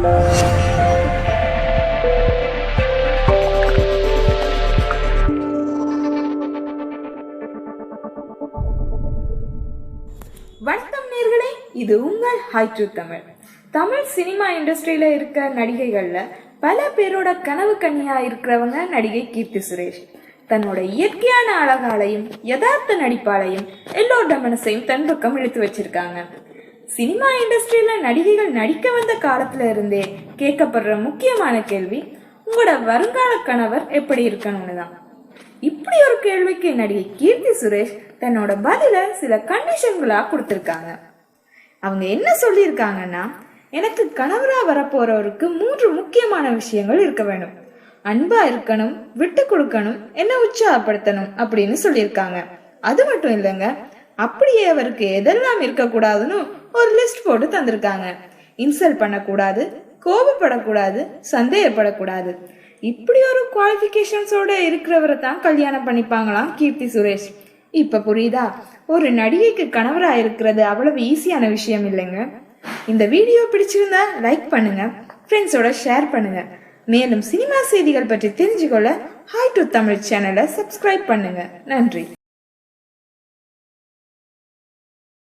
வணக்கம் நேர்களே, இது உங்கள் hi to Tamil. Tamil cinema இண்டஸ்ட்ரியில இருக்க நடிகைகள்ல பல பேரோட கனவு கன்னியா இருக்கிறவங்க நடிகை கீர்த்தி சுரேஷ். தன்னோட இயற்கையான அழகாலையும் யதார்த்த நடிப்பாலையும் எல்லோரோட மனசையும் தன் பக்கம் இழுத்து வச்சிருக்காங்க. சினிமா இண்டஸ்ட்ரியில நடிகைகள் நடிக்க வந்த காலத்துல இருந்தே கேட்கப்படுற முக்கியமான கேள்வி, உங்களோட வருங்கால கணவர் எப்படி இருக்கணும்னு தான். இப்படி ஒரு கேள்விக்கு நடிகை கீர்த்தி சுரேஷ் தன்னோட பதில சில கண்டிஷன்களா கொடுத்திருக்காங்க. அவங்க என்ன சொல்லியிருக்காங்கன்னா, எனக்கு கணவரா வரப்போறவருக்கு 3 முக்கியமான விஷயங்கள் இருக்க வேணும். அன்பா இருக்கணும், விட்டு கொடுக்கணும், என்ன உற்சாகப்படுத்தணும் அப்படின்னு சொல்லியிருக்காங்க. அது மட்டும் இல்லைங்க, அப்படியே அவருக்கு எதெல்லாம் இருக்கக்கூடாதுன்னு ஒரு லிஸ்ட் போட்டு தந்திருக்காங்க. இன்சல்ட் பண்ணக்கூடாது, கோபப்படக்கூடாது, சந்தேகப்படக்கூடாது. இப்படி ஒரு குவாலிஃபிகேஷன்ஸோட இருக்கிறவரை தான் கல்யாணம் பண்ணிப்பாங்களாம் கீர்த்தி சுரேஷ். இப்ப புரியுதா? ஒரு நடிகைக்கு கணவரா இருக்கிறது அவ்வளவு ஈஸியான விஷயம் இல்லைங்க. இந்த வீடியோ பிடிச்சிருந்தா லைக் பண்ணுங்க, ஃப்ரெண்ட்ஸோட ஷேர் பண்ணுங்க. மேலும் சினிமா செய்திகள் பற்றி தெரிஞ்சுக்கொள்ள ஹாய் டு தமிழ் சேனலை சப்ஸ்கிரைப் பண்ணுங்க. நன்றி.